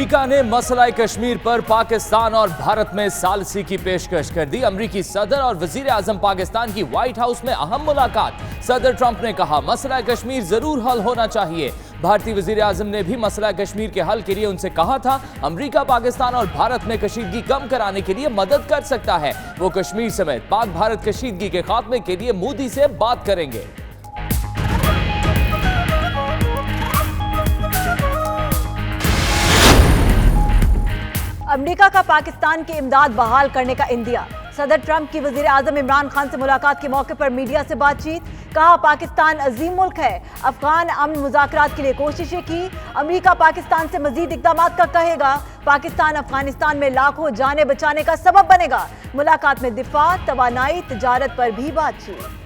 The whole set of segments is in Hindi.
अमेरिका ने मसला कश्मीर पर पाकिस्तान और भारत में सालसी की पेशकश कर दी। अमेरिकी सदर और वजीर आजम पाकिस्तान की व्हाइट हाउस में अहम मुलाकात। सदर ट्रंप ने कहा मसला कश्मीर जरूर हल होना चाहिए। भारतीय वजीर आजम ने भी मसला कश्मीर के हल के लिए उनसे कहा था अमेरिका पाकिस्तान और भारत में कशीदगी कम कराने के लिए मदद कर सकता है। वो कश्मीर समेत पाक भारत कशीदगी के खात्मे के लिए मोदी से बात करेंगे। अमेरिका का पाकिस्तान की इमदाद बहाल करने का इंदिया। सदर ट्रंप की वजीर आजम इमरान खान से मुलाकात के मौके पर मीडिया से बातचीत। कहा पाकिस्तान अजीम मुल्क है, अफगान अमन मुज़ाकरात के लिए कोशिशें की। अमेरिका पाकिस्तान से मजीद इक़दामात का कहेगा। पाकिस्तान अफगानिस्तान में लाखों जानें बचाने का सबब बनेगा। मुलाकात में दिफा, तवानाई, तिजारत पर भी बातचीत।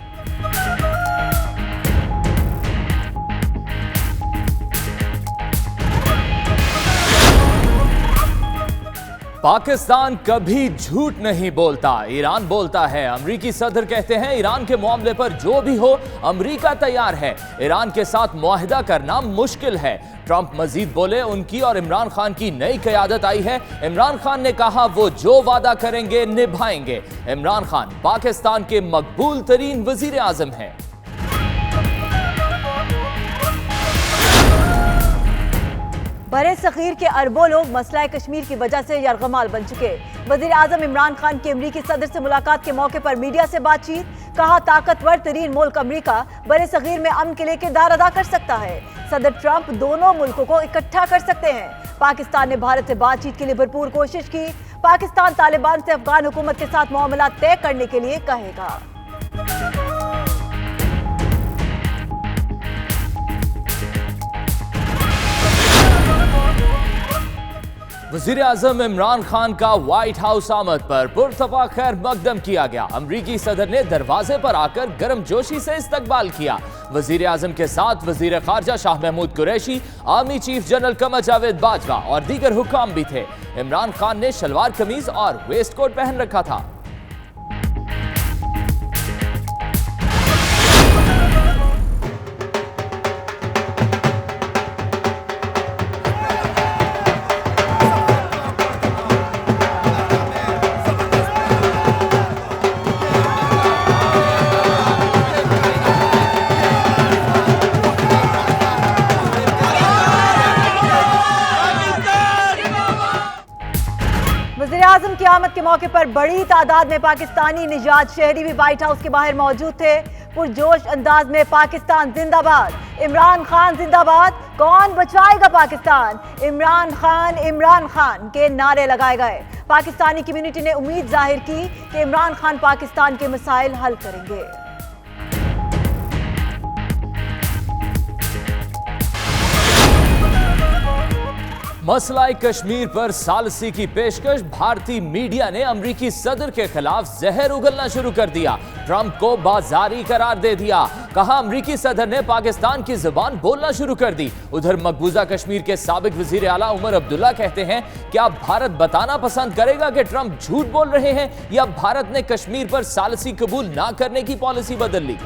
पाकिस्तान कभी झूठ नहीं बोलता, ईरान बोलता है। अमेरिकी सदर कहते हैं ईरान के मामले पर जो भी हो अमेरिका तैयार है। ईरान के साथ मुआहदा करना मुश्किल है। ट्रंप मजीद बोले उनकी और इमरान खान की नई क़यादत आई है। इमरान खान ने कहा वो जो वादा करेंगे निभाएंगे। इमरान खान पाकिस्तान के मकबूल तरीन वजीर आजम हैं। बरे सगीर के अरबों लोग मसला कश्मीर की वजह से यरगमाल बन चुके। वजीर आजम इमरान खान की अमरीकी सदर से मुलाकात के मौके पर मीडिया से बातचीत। कहा ताकतवर तरीन मुल्क अमरीका बरे सगीर में अमन के लिए किरदार अदा कर सकता है। सदर ट्रंप दोनों मुल्कों को इकट्ठा कर सकते हैं। पाकिस्तान ने भारत से बातचीत के लिए भरपूर कोशिश की। पाकिस्तान तालिबान से अफगान हुकूमत के साथ मामला तय करने के लिए कहेगा। वजीर आजम इमरान खान का व्हाइट हाउस आमद पर पुरतफा खैर मकदम किया गया। अमरीकी सदर ने दरवाजे पर आकर गर्मजोशी से इस्तकबाल किया। वजीर आजम के साथ वजीर खारजा Shah Mahmood Qureshi, army chief general Qamar Javed Bajwa और दीगर हुक्काम भी थे। इमरान खान ने शलवार कमीज और वेस्ट कोट पहन रखा था। वज़ीर आज़म की आमद के मौके पर बड़ी तादाद में पाकिस्तानी निजात शहरी भी व्हाइट हाउस के बाहर मौजूद थे। पुरजोश अंदाज में पाकिस्तान जिंदाबाद, इमरान खान जिंदाबाद, कौन बचाएगा पाकिस्तान, इमरान खान के नारे लगाए गए। पाकिस्तानी कम्युनिटी ने उम्मीद जाहिर की कि इमरान खान पाकिस्तान के मसाइल हल करेंगे। मसला कश्मीर पर सालसी की पेशकश। भारतीय मीडिया ने अमरीकी सदर के खिलाफ जहर उगलना शुरू कर दिया। ट्रंप को बाजारी करार दे दिया। कहा अमरीकी सदर ने पाकिस्तान की जुबान बोलना शुरू कर दी। उधर मकबूजा कश्मीर के साबिक वजीर आला उमर अब्दुल्ला कहते हैं क्या भारत बताना पसंद करेगा कि ट्रंप झूठ बोल रहे हैं या भारत ने कश्मीर पर सालसी कबूल ना करने की पॉलिसी बदल ली।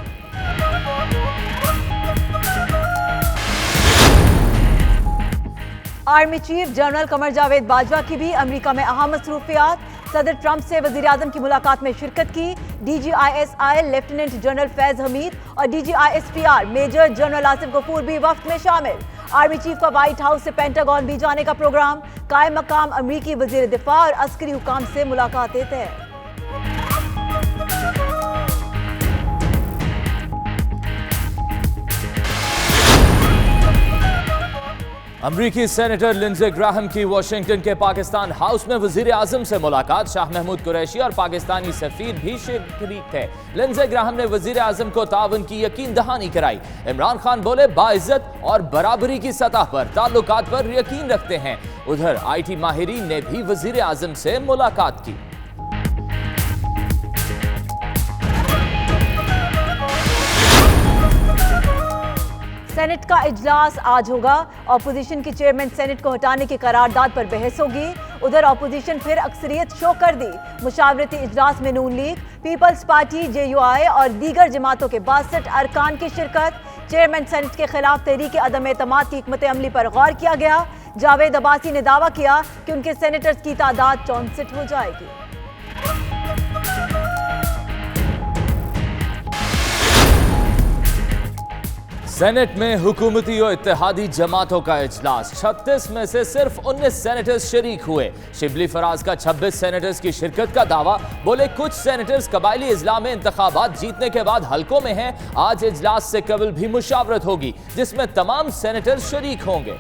Army chief general Qamar Javed Bajwa की भी अमेरिका में अहम मसरूफियात। सदर ट्रंप से वजीर आजम की मुलाकात में शिरकत की। DGISI lieutenant general Faiz Hameed और DGISPR major general Asif Ghafoor भी वफ्द में शामिल। आर्मी चीफ का व्हाइट हाउस से पेंटागन भी जाने का प्रोग्राम। कायम मकाम अमरीकी वजीर दिफा और अस्करी हुकाम से मुलाकातें तय। अमरीकी सेनेटर लिंडसे ग्राहम की वाशिंगटन के पाकिस्तान हाउस में वजीर आजम से मुलाकात। शाह महमूद कुरैशी और पाकिस्तानी सफीर भी शरीक थे। लिंडसे ग्राहम ने वजीर आजम को ताउन की यकीन दहानी कराई। इमरान खान बोले बाइज्जत और बराबरी की सतह पर ताल्लुकात पर यकीन रखते हैं। उधर IT माहिरीन ने भी वजीर आजम से मुलाकात की। सेनेट का इजलास आज होगा। ऑपोजिशन की चेयरमैन सेनेट को हटाने की करारदाद पर बहस होगी। उधर ऑपोजिशन फिर अक्सरियत शो कर दी। मुशावरती इजलास में नून लीग, पीपल्स पार्टी, JUI और दीगर जमातों के 62 अरकान की शिरकत। चेयरमैन सेनेट के खिलाफ तहरीक अदम एतमाद की हिकमत अमली पर गौर किया गया। जावेद अब्बासी ने दावा किया कि उनके सेनेटर्स की तादाद 64 हो जाएगी। सेनेट में हुकूमती और इत्तेहादी जमातों का इजलास, 36 में से सिर्फ 19 सेनेटर्स शरीक हुए। शिबली फराज का 26 सेनेटर्स की शिरकत का दावा, बोले कुछ सेनेटर्स कबायली इजला में इंतखाबात जीतने के बाद हलकों में हैं। आज इजलास से कबल भी मुशावरत होगी जिसमें तमाम सेनेटर्स शरीक होंगे।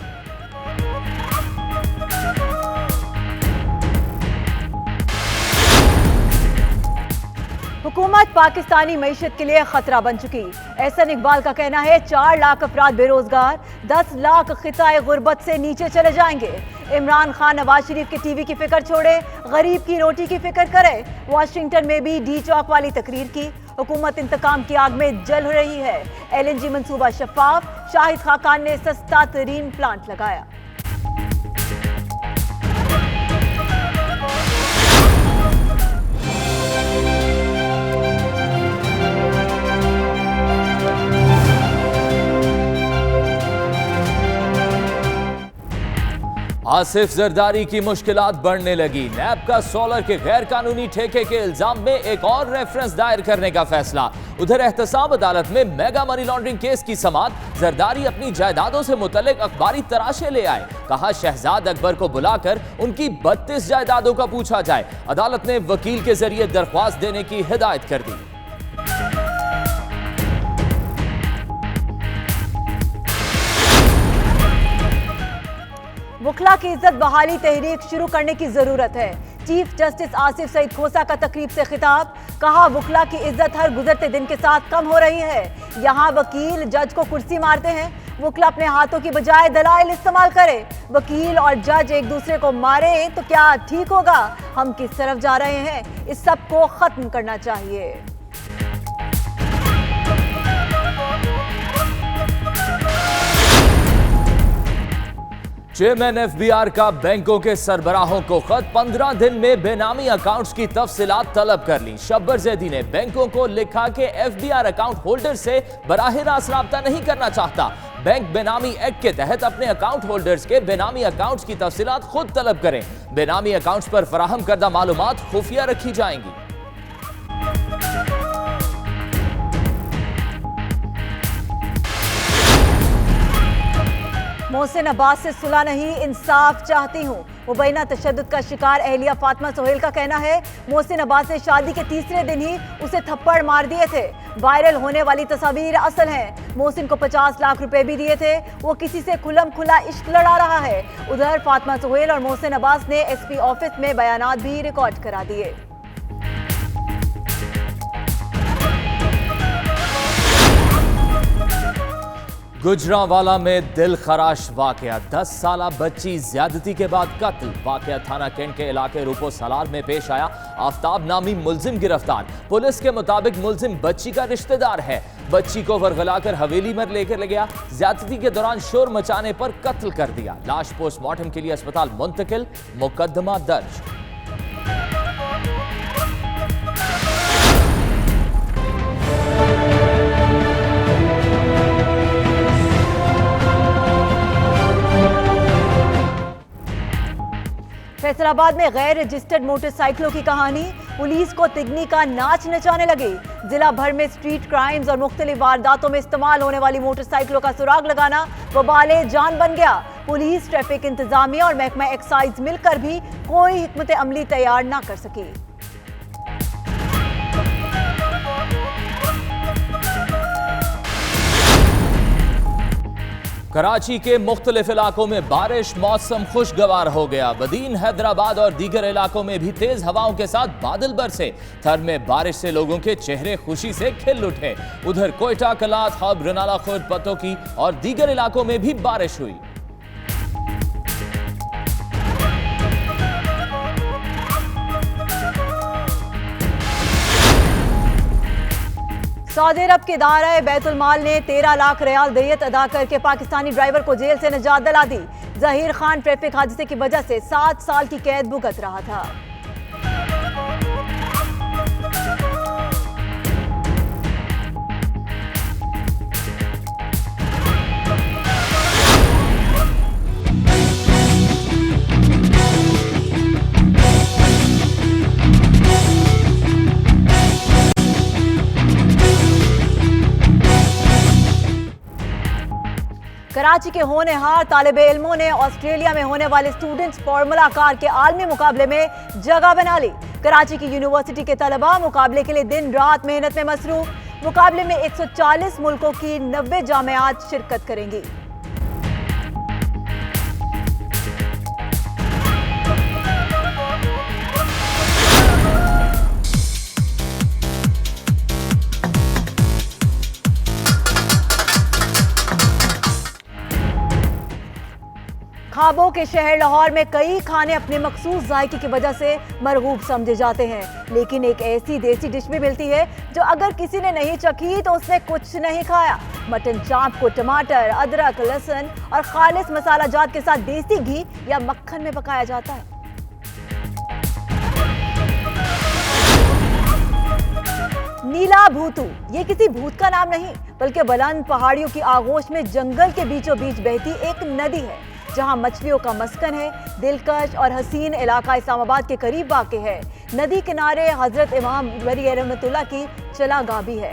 हुकूमत पाकिस्तानी मईशत के लिए खतरा बन चुकी। एहसन इकबाल का कहना है 4 लाख अफराद बेरोजगार, 10 लाख खिताए गुर्बत से नीचे चले जाएंगे। इमरान खान नवाज शरीफ के टीवी की फिक्र छोड़े, गरीब की रोटी की फिक्र करे। वाशिंगटन में भी डी चौक वाली तकरीर की। हुकूमत इंतकाम की आग में जल रही है। LNG मंसूबा शफाफ, शाहिद खाकान ने सस्ता तरीन प्लांट लगाया। आसिफ जरदारी की मुश्किलात बढ़ने लगी। नैब का सोलर के गैर कानूनी ठेके के इल्जाम में एक और रेफरेंस दायर करने का फैसला। उधर एहतसाब अदालत में मेगा मनी लॉन्ड्रिंग केस की समाअत। जरदारी अपनी जायदादों से मुतल्लिक अखबारी तराशे ले आए। कहा शहजाद अकबर को बुलाकर उनकी 32 जायदादों का पूछा जाए। अदालत ने वकील के जरिए दरख्वास्त देने की हिदायत कर दी। वकला की इज्जत बहाली तहरीक शुरू करने की जरूरत है। चीफ जस्टिस आसिफ सईद खोसा का तकरीब से खिताब, कहा वकला की इज्जत हर गुजरते दिन के साथ कम हो रही है। यहाँ वकील जज को कुर्सी मारते हैं, वकला अपने हाथों की बजाय दलाइल इस्तेमाल करे। वकील और जज एक दूसरे को मारे तो क्या ठीक होगा? हम किस तरफ जा रहे हैं? इस सब को खत्म करना चाहिए। चेयरमैन FBR का बैंकों के सरबराहों को खत, 15 दिन में बेनामी अकाउंट्स की तफसीलात तलब कर ली। शब्बर जैदी ने बैंकों को लिखा कि FBR अकाउंट होल्डर से बराह रास्त राब्ता नहीं करना चाहता। बैंक बेनामी एक्ट के तहत अपने अकाउंट होल्डर्स के बेनामी अकाउंट्स की तफसीलात खुद तलब करें। बेनामी अकाउंट्स पर फराहम करदा मालूमात खुफिया रखी जाएंगी। मोहसिन अब्बास से सुलह नहीं, इंसाफ चाहती हूँ। मुबैना तशद्दुद का शिकार अहलिया फातिमा सोहेल का कहना है मोहसिन अब्बास ने शादी के तीसरे दिन ही उसे थप्पड़ मार दिए थे। वायरल होने वाली तस्वीर असल है। मोहसिन को 50 लाख रुपए भी दिए थे। वो किसी से खुलम खुला इश्क लड़ा रहा है। उधर फातिमा सोहेल और मोहसिन अब्बास ने SP ऑफिस में बयानात भी रिकॉर्ड करा दिए। गुजरांवाला में दिल खराश वाकया, 10 साला बच्ची ज्यादती के बाद कत्ल। वाकया थाना कैंट के इलाके रूपो सलार में पेश आया। आफ्ताब नामी मुलजिम गिरफ्तार। पुलिस के मुताबिक मुलजिम बच्ची का रिश्तेदार है। बच्ची को वरगलाकर हवेली में लेकर गया। ज्यादती के दौरान शोर मचाने पर कत्ल कर दिया। लाश पोस्टमार्टम के लिए अस्पताल मुंतकिल, मुकदमा दर्ज। फैसलाबाद में गैर रजिस्टर्ड मोटरसाइकिलों की कहानी, पुलिस को तिगनी का नाच नचाने लगी। जिला भर में स्ट्रीट क्राइम्स और मुख्तलिफ वारदातों में इस्तेमाल होने वाली मोटरसाइकिलों का सुराग लगाना वबाले जान बन गया। पुलिस, ट्रैफिक इंतजामिया और महकमा एक्साइज मिलकर भी कोई हिकमत अमली तैयार ना कर सकी। कराची के मुख्तलिफ इलाकों में बारिश, मौसम खुशगवार हो गया। बदीन, हैदराबाद और दीगर इलाकों में भी तेज हवाओं के साथ बादल बरसे। थर में बारिश से लोगों के चेहरे खुशी से खिल उठे। उधर कोयटा, कलात, हब, रनाला खुर्द, पतोकी और दीगर इलाकों में भी बारिश हुई। सऊदी अरब के दायरा बैतुल माल ने 13 लाख रियाल दियत अदा करके पाकिस्तानी ड्राइवर को जेल से निजात दिला दी। जहीर खान ट्रैफिक हादसे की वजह से 7 साल की कैद भुगत रहा था। कराची के होनहार तालिब इल्मों ने ऑस्ट्रेलिया में होने वाले स्टूडेंट्स फॉर्मूला कार के आलमी मुकाबले में जगह बना ली। कराची की यूनिवर्सिटी के तलबा मुकाबले के लिए दिन रात मेहनत में मसरूफ। मुकाबले में 140 मुल्कों की 90 जामियात शिरकत करेंगी। ख्वाबों के शहर लाहौर में कई खाने अपने मखसूस जायके की वजह से मरगूब समझे जाते हैं, लेकिन एक ऐसी देसी डिश भी मिलती है जो अगर किसी ने नहीं चखी तो उसने कुछ नहीं खाया। मटन चाप को टमाटर, अदरक, लहसुन और खालिस मसाला जात के साथ देसी घी या मक्खन में पकाया जाता है। नीला भूतू ये किसी भूत का नाम नहीं, बल्कि बुलंद पहाड़ियों की आगोश में जंगल के बीचों बीच बहती एक नदी है जहां मछलियों का मस्कन है। दिलकश और हसीन इलाका इस्लामाबाद के करीब वाक़ है। नदी किनारे हजरत इमाम वली रहमतुल्लाह की चलागाह भी है।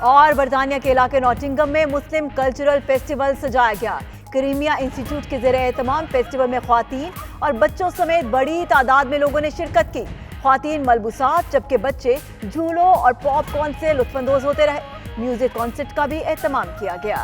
और बरतानिया के इलाके नॉटिंगम में मुस्लिम कल्चरल फेस्टिवल सजाया गया। क्रीमिया इंस्टीट्यूट के ज़ेरे एहतमाम फेस्टिवल में ख्वातीन और बच्चों समेत बड़ी तादाद में लोगों ने शिरकत की। ख्वातीन मलबूसात जबकि बच्चे झूलों और पॉपकॉर्न से लुत्फानंदोज होते रहे। म्यूजिक कॉन्सर्ट का भी एहतमाम किया गया।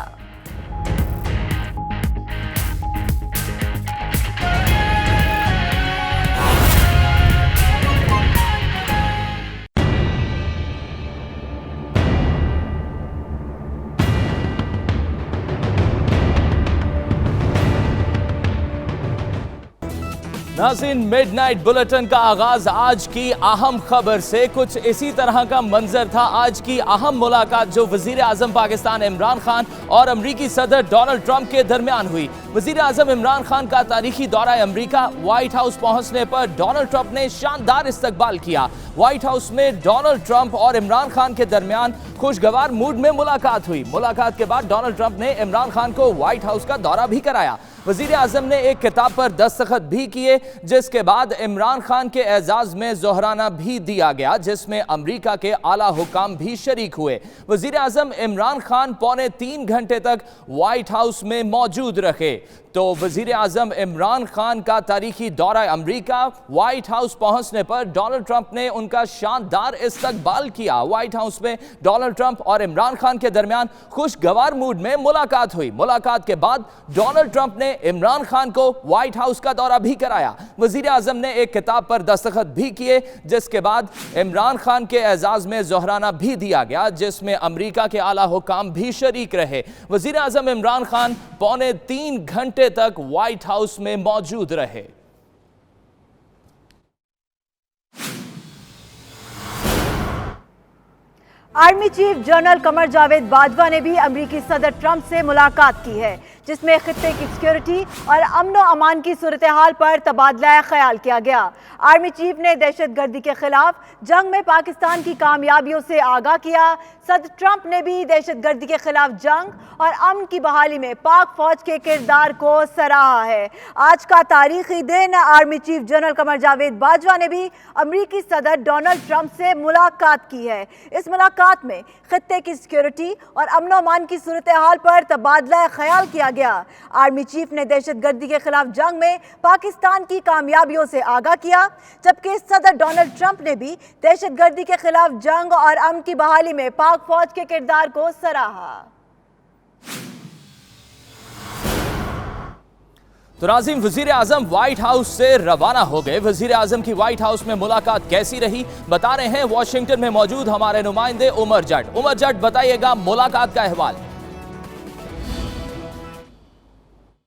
नाज़रीन, मिडनाइट बुलेटिन का आगाज आज की अहम खबर से कुछ इसी तरह का मंजर था। आज की अहम मुलाकात जो वजीर आजम पाकिस्तान इमरान खान और अमरीकी सदर डोनाल्ड ट्रंप के दरमियान हुई। वजीर आजम इमरान खान का तारीखी दौरा अमरीका, व्हाइट हाउस पहुंचने पर डोनाल्ड ट्रंप ने शानदार इस्तकबाल किया। व्हाइट हाउस में डोनाल्ड ट्रंप और इमरान खान के दरमियान खुशगवार मूड में मुलाकात हुई। मुलाकात के बाद डोनाल्ड ट्रंप ने इमरान खान को व्हाइट हाउस का दौरा भी कराया। वजीर आजम ने एक किताब पर दस्तखत भी किए, जिसके बाद इमरान खान के एजाज में जोहराना भी दिया गया, जिसमें अमरीका के आला हुकाम भी शरीक हुए। वजीर आजम इमरान खान पौने 3 घंटे तक व्हाइट हाउस में मौजूद रहे। तो वजीर आजम इमरान खान का तारीखी दौरा अमरीका, व्हाइट हाउस पहुंचने पर डोनाल्ड ट्रंप ने उनका शानदार इस्तकबाल किया। व्हाइट हाउस में डोनाल्ड ट्रंप और इमरान खान के दरमियान खुशगवार मूड में मुलाकात हुई। मुलाकात के बाद डोनाल्ड ट्रंप ने इमरान खान को व्हाइट हाउस का दौरा भी कराया। वजीर आजम ने एक किताब पर दस्तखत भी किए, जिसके बाद इमरान खान के एजाज में जोहराना भी दिया गया, जिसमें अमरीका के आला हुकाम भी शरीक रहे। वजीर आजम इमरान खान पौने 3 घंटे तक व्हाइट हाउस में मौजूद रहे। Army chief general Qamar Javed Bajwa ने भी अमरीकी सदर ट्रंप से मुलाकात की है, जिसमें खित्ते की सिक्योरिटी और अमन व अमान की सूरत हाल पर तबादला ख्याल किया गया। आर्मी चीफ ने दहशतगर्दी के खिलाफ जंग में पाकिस्तान की कामयाबियों से आगाह किया। सदर ट्रंप ने भी दहशतगर्दी के खिलाफ जंग और अमन की बहाली में पाक फौज के किरदार को सराहा है। आज का तारीखी दिन army chief general Qamar Javed Bajwa ने भी अमरीकी सदर डोनाल्ड ट्रंप से मुलाकात की है। इस मुलाकात में खित्ते की सिक्योरिटी और अमन अमान की सूरत हाल पर तबादला ख्याल किया गया। आर्मी चीफ ने दहशतगर्दी के खिलाफ जंग में पाकिस्तान की कामयाबियों से आगाह किया, जबकि सदर डोनाल्ड ट्रंप ने भी दहशतगर्दी के खिलाफ जंग और अमन की बहाली में पाक फौज के किरदार को सराहा। तो नाज़रीन, वजीर आजम व्हाइट हाउस से रवाना हो गए। वजीर आजम की व्हाइट हाउस में मुलाकात कैसी रही, बता रहे हैं वॉशिंगटन में मौजूद हमारे नुमाइंदे उमर जट। उमर जट, बताइएगा मुलाकात का अहवाल।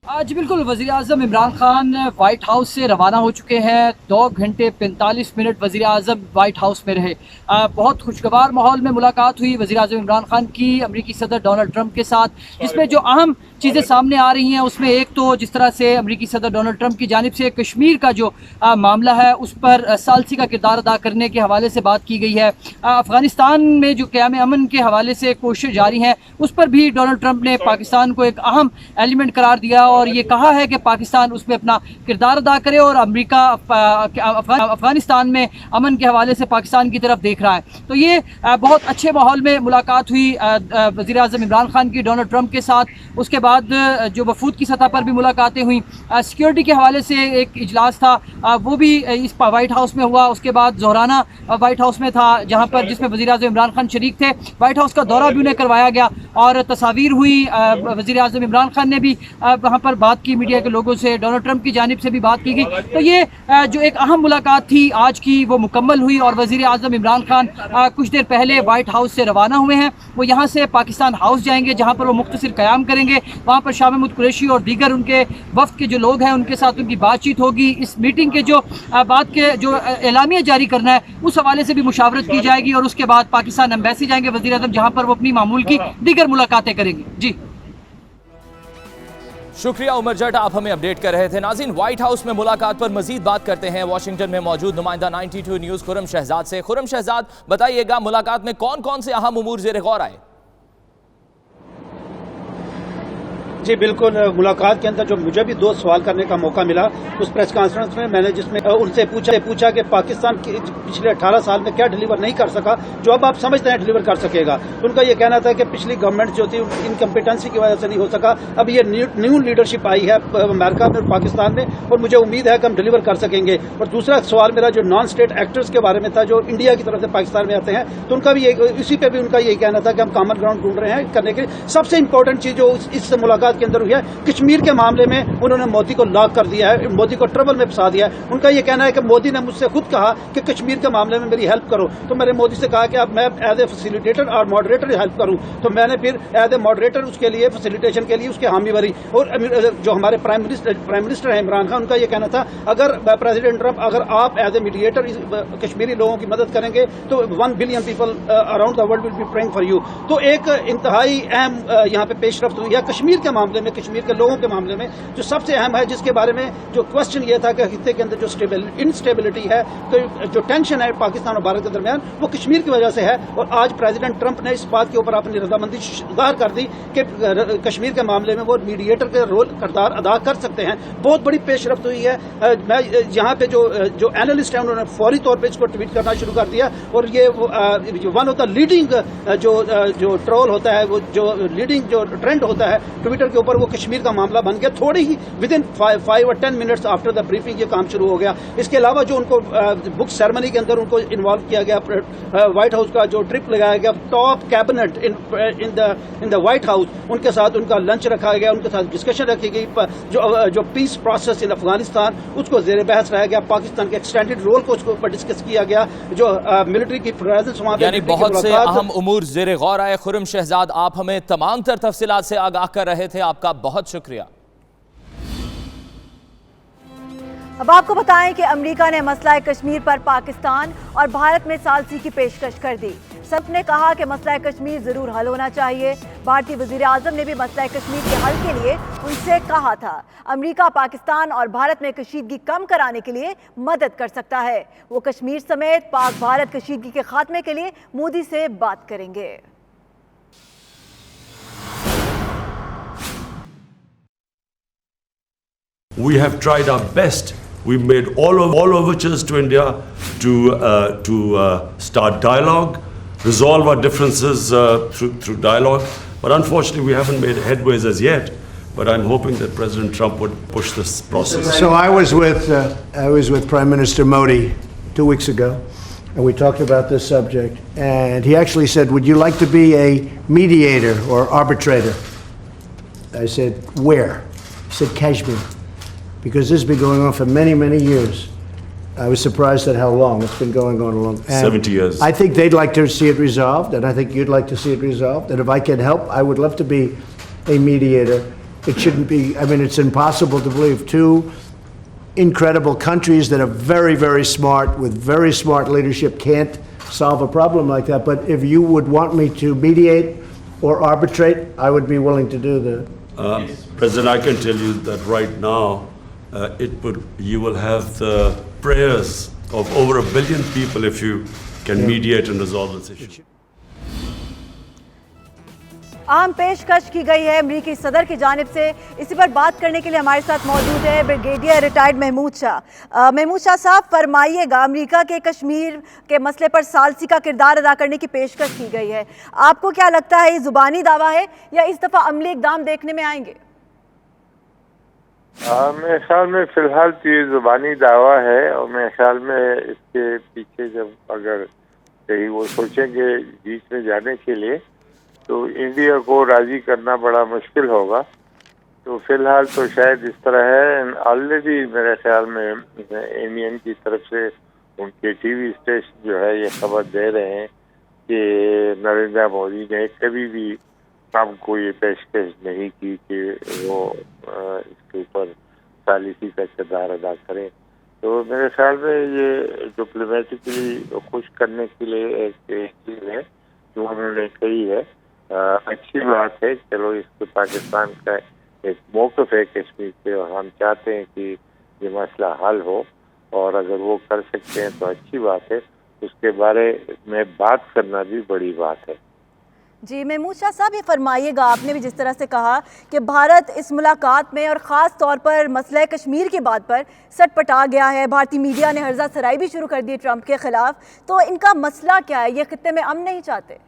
आज बिल्कुल वज़ीर आज़म इमरान खान वाइट हाउस से रवाना हो चुके हैं। 2 घंटे 45 मिनट वज़ीर आज़म वाइट हाउस में रहे। बहुत खुशगवार माहौल में मुलाकात हुई वज़ीर आज़म इमरान खान की अमरीकी सदर डोनाल्ड ट्रंप के साथ, जिसमें जो अहम चीज़ें सामने आ रही हैं उसमें एक तो जिस तरह से अमरीकी सदर डोनाल्ड ट्रंप की जानिब से कश्मीर का जो मामला है उस पर सालसी का किरदार अदा करने के हवाले से बात की गई है। अफ़गानिस्तान में जो क़याम अमन के हवाले से कोशिश जारी हैं उस पर भी डोनाल्ड ट्रंप ने पाकिस्तान को एक अहम एलिमेंट करार दिया और ये कहा है कि पाकिस्तान उसमें अपना किरदार अदा करे और अमेरिका अफगानिस्तान में अमन के हवाले से पाकिस्तान की तरफ देख रहा है। तो ये बहुत अच्छे माहौल में मुलाकात हुई वज़ीर आज़म इमरान खान की डोनाल्ड ट्रंप के साथ। उसके बाद जो वफूद की सतह पर भी मुलाकातें हुई। सिक्योरिटी के हवाले से एक इजलास था, वो भी इस वाइट हाउस में हुआ। उसके बाद ज़ोहराना वाइट हाउस में था, जहाँ पर जिसमें वज़ीर आज़म इमरान खान शरीक थे। वाइट हाउस का दौरा भी उन्हें करवाया गया और तस्वीर हुई। वज़ीर आज़म इमरान खान ने भी वहाँ पर बात की मीडिया के लोगों से, डोनाल्ड ट्रंप की जानिब से भी बात की गई। तो ये जो एक अहम मुलाकात थी आज की, वो मुकम्मल हुई और वज़ीर आज़म इमरान खान कुछ देर पहले वाइट हाउस से रवाना हुए हैं। वो यहाँ से पाकिस्तान हाउस जाएंगे, जहाँ पर वो मुख्तसर क़याम करेंगे। वहाँ पर शाह महमूद कुरैशी और दीगर उनके वफ़द के जो लोग हैं उनके साथ उनकी बातचीत होगी। इस मीटिंग के जो बात के जो एलामिया जारी करना है उस हवाले से भी मुशावरत की जाएगी और उसके बाद पाकिस्तान एम्बेसी जाएंगे वज़ीर आज़म, जहाँ पर वो अपनी मामूल की दीगर मुलाकातें करेंगे। जी शुक्रिया उमर जट, आप हमें अपडेट कर रहे थे। नाज़रीन, व्हाइट हाउस में मुलाकात पर मजीद बात करते हैं वॉशिंगटन में मौजूद नुमाइंदा 92 न्यूज़ खुर्रम शहजाद से। खुर्रम शहजाद, बताइएगा मुलाकात में कौन कौन से अहम उमूर ज़ेर गौर आए? जी बिल्कुल, मुलाकात के अंदर जो मुझे भी 2 सवाल करने का मौका मिला उस प्रेस कॉन्फ्रेंस में, मैंने जिसमें उनसे पूछा कि पाकिस्तान पिछले 18 साल में क्या डिलीवर नहीं कर सका जो अब आप समझते हैं डिलीवर कर सकेगा। तो उनका ये कहना था कि पिछली गवर्नमेंट जो थी इनकम्पिटेंसी की वजह से नहीं हो सका। अब ये न्यू लीडरशिप आई है अमेरिका में और पाकिस्तान में और मुझे उम्मीद है कि हम डिलीवर कर सकेंगे। और दूसरा सवाल मेरा जो नॉन स्टेट एक्टर्स के बारे में था जो इंडिया की तरफ से पाकिस्तान में आते हैं, तो उनका भी इसी पे भी उनका यही कहना था कि हम कॉमन ग्राउंड ढूंढ रहे हैं करने के लिए। सबसे इंपॉर्टेंट चीज जो इस मुलाकात के अंदर हुई है, कश्मीर के मामले में उन्होंने मोदी को लॉक कर दिया है, मोदी को ट्रबल में फंसा दिया है। उनका यह कहना है कि मोदी ने मुझसे खुद कहा कि कश्मीर के मामले में मेरी हेल्प करो। तो मैंने मोदी से कहा कि अब मैं एज ए फैसिलिटेटर और मॉडरेटर हेल्प करूं, तो मैंने फिर एज ए मॉडरेटर उसके लिए फैसिलिटेशन के लिए उसके हामी भरी। और जो हमारे प्राइम मिनिस्टर हैं इमरान खान, उनका यह कहना था अगर प्रेसिडेंट ट्रंप अगर आप एज ए मीडिएटर कश्मीरी लोगों की मदद करेंगे तो 1 billion people around the world will be praying for you. तो एक इंतहाई अहम यहाँ पे पेशरफ्त हुई है कश्मीर के मामले में, कश्मीर के लोगों के मामले में। जो सबसे अहम है, जिसके बारे में जो क्वेश्चन ये था कि खित्ते के अंदर जो इनस्टेबिलिटी है, तो जो टेंशन है पाकिस्तान और भारत के दरमियान, वो कश्मीर की वजह से है। और आज प्रेसिडेंट ट्रंप ने इस बात के ऊपर अपनी रजामंदी जाहिर कर दी कि कश्मीर के मामले में वो मीडिएटर के रोल किरदार अदा कर सकते हैं। बहुत बड़ी पेशरफ्त हुई है। मैं यहाँ पे जो एनालिस्ट है उन्होंने फौरी तौर पर इसको ट्वीट करना शुरू कर दिया और ये वन ऑफ द लीडिंग जो ट्रोल होता है, वो जो लीडिंग जो ट्रेंड होता है ट्विटर के ऊपर, वो कश्मीर का मामला बन गया। थोड़ी ही विद इन 5 और 10 मिनट्स आफ्टर द ब्रीफिंग ये काम शुरू हो गया। इसके अलावा जो उनको बुक सेरेमनी के अंदर उनको इन्वॉल्व किया गया, व्हाइट हाउस का जो ट्रिप लगाया गया, top cabinet in the white house, उनके साथ उनका लंच रखा गया, उनके साथ डिस्कशन रखी गई। जो पीस प्रोसेस इन अफगानिस्तान उसको जेर बहस रहा गया, पाकिस्तान के एक्सटेंडेड रोल को उसके ऊपर डिस्कस किया गया, जो मिलिट्री की प्रेजेंस वहां पे, यानी बहुत से अहम उमूर ज़ेर गौर आए। खुर्रम शहजाद, आप हमें तमाम तर तफसीलात से आगाह कर रहे थे, आपका बहुत शुक्रिया। अब आपको बताएं कि अमेरिका ने मसला कश्मीर पर पाकिस्तान और भारत में सालसी की पेशकश कर दी। सब ने कहा कि मसला कश्मीर जरूर हल होना चाहिए। भारतीय वजीर आजम ने भी मसला कश्मीर के हल के लिए उनसे कहा था। अमेरिका पाकिस्तान और भारत में कशीदगी कम कराने के लिए मदद कर सकता है। वो कश्मीर समेत पाक भारत कशीदगी के खात्मे के लिए मोदी से बात करेंगे। We have tried our best. We've made all overtures to India to start dialogue, resolve our differences through dialogue. But unfortunately, we haven't made headways as yet. But I'm hoping that President Trump would push this process. So I was with Prime Minister Modi 2 weeks ago, and we talked about this subject. And he actually said, "Would you like to be a mediator or arbitrator?" I said, "Where?" He said, "Kashmir." Because this has been going on for many, many years. I was surprised at how long it's been going on. 70 years. I think they'd like to see it resolved, and I think you'd like to see it resolved. And if I can help, I would love to be a mediator. It shouldn't be, I mean, it's impossible to believe 2 incredible countries that are very, very smart, with very smart leadership, can't solve a problem like that. But if you would want me to mediate or arbitrate, I would be willing to do that. President, I can tell you that right now, you will have the prayers of over 1 billion people if you can mediate and resolve this issue. अहम पेशकश की गई है अमरीकी सदर की जानिब से। इसी पर बात करने के लिए हमारे साथ मौजूद है ब्रिगेडियर रिटायर्ड महमूद शाह। महमूद शाह साहब, फरमाइएगा, अमरीका के कश्मीर के मसले पर सालसी का किरदार अदा करने की पेशकश की गई है। आपको क्या लगता है, ये जुबानी दावा है या इस दफा अमली इकदाम देखने में आएंगे? मेरे ख्याल में फिलहाल तो ये जुबानी दावा है, और मेरे ख्याल में इसके पीछे जब अगर कहीं वो सोचेंगे बीच में जाने के लिए तो इंडिया को राजी करना बड़ा मुश्किल होगा। तो फिलहाल तो शायद इस तरह है। ऑलरेडी मेरे ख्याल में इंडियन की तरफ से उनके टीवी स्टेशन जो है ये खबर दे रहे हैं कि नरेंद्र मोदी ने कभी भी ट्रंप को ये पेशकश नहीं की कि वो इसके ऊपर सालिसी का किरदार अदा करें। तो मेरे ख्याल में ये डिप्लोमेटिकली खुश करने के लिए एक चीज़ है जो उन्होंने कही है। अच्छी बात है। चलो, इसको पाकिस्तान का एक मौक़िफ़ है कश्मीर पे, और हम चाहते हैं कि ये मसला हल हो, और अगर वो कर सकते हैं तो अच्छी बात है। उसके बारे में बात करना भी बड़ी बात है। जी महमूद शाह साहब, ये फरमाइएगा, आपने भी जिस तरह से कहा कि भारत इस मुलाकात में और ख़ास तौर पर मसला कश्मीर की बात पर सटपटा गया है। भारतीय मीडिया ने हर्जा सराई भी शुरू कर दी ट्रंप के खिलाफ। तो इनका मसला क्या है? ये खित्ते में अमन नहीं चाहते?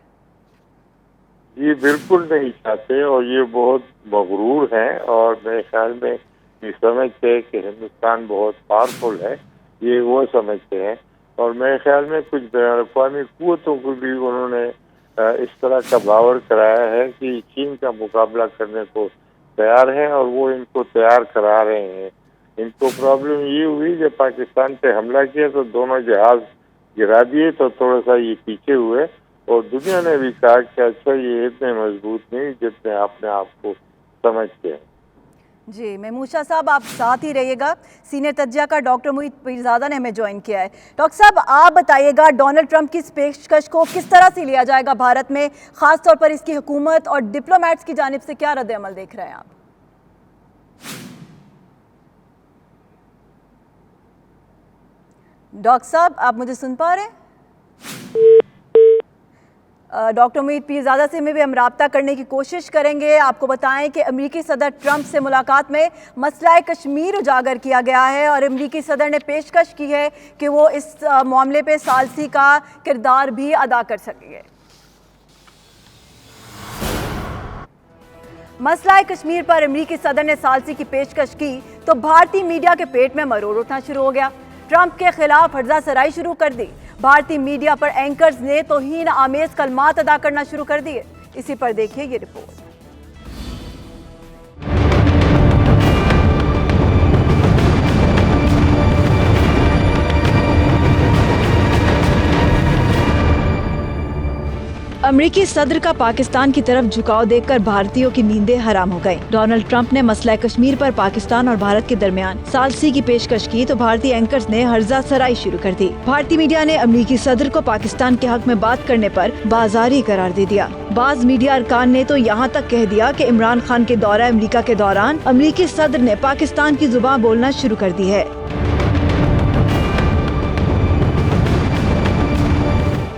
ये बिल्कुल नहीं चाहते, और ये बहुत मगरूर हैं, और मेरे ख्याल में ये समझते हैं कि हिंदुस्तान बहुत पावरफुल है। ये वो समझते हैं, और मेरे ख्याल में कुछ बैनुल-अक़वामी क़ुव्वतों को भी उन्होंने इस तरह का बावर कराया है कि चीन का मुकाबला करने को तैयार हैं, और वो इनको तैयार करा रहे हैं। इनको प्रॉब्लम ये हुई जब पाकिस्तान पे हमला किया तो दोनों जहाज गिरा दिए, तो थोड़ा सा ये पीछे हुए, और दुनिया ने भी कहा कि अच्छा ये इतने मजबूत नहीं जितने आपने आपको समझते हैं। जी महमूद शाह साहब, आप साथ ही रहिएगा। सीनियर तज्जियाकार डॉक्टर मोहित पीरजादा ने हमें ज्वाइन किया है। डॉक्टर साहब, आप बताइएगा, डोनाल्ड ट्रंप की इस पेशकश को किस तरह से लिया जाएगा भारत में, खास तौर पर इसकी हुकूमत और डिप्लोमेट्स की जानिब से क्या रद्द अमल देख रहे हैं आप? डॉक्टर साहब, आप मुझे सुन पा रहे हैं? डॉक्टर मोहित पीरजादा से में भी हम रब्ता करने की कोशिश करेंगे। आपको बताएं कि अमेरिकी सदर ट्रंप से मुलाकात में मसला कश्मीर उजागर किया गया है, और अमेरिकी सदर ने पेशकश की है कि वो इस मामले पे सालसी का किरदार भी अदा कर सकेंगे। मसला कश्मीर पर अमेरिकी सदर ने सालसी की पेशकश की तो भारतीय मीडिया के पेट में मरोड़ उठना शुरू हो गया। ट्रंप के खिलाफ हर्जा सराई शुरू कर दी। भारतीय मीडिया पर एंकर्स ने तौहीन आमेज कलमात अदा करना शुरू कर दिए। इसी पर देखिए ये रिपोर्ट। अमेरिकी सदर का पाकिस्तान की तरफ झुकाव देखकर भारतीयों की नींदें हराम हो गईं। डोनाल्ड ट्रंप ने मसला कश्मीर पर पाकिस्तान और भारत के दरमियान सालसी की पेशकश की तो भारतीय एंकर्स ने हर्जा सराई शुरू कर दी। भारतीय मीडिया ने अमेरिकी सदर को पाकिस्तान के हक में बात करने पर बाजारी करार दे दिया। बाज मीडिया अरकान ने तो यहाँ तक कह दिया कि इमरान खान के दौरा अमेरिका के दौरान अमेरिकी सदर ने पाकिस्तान की जुबान बोलना शुरू कर दी है।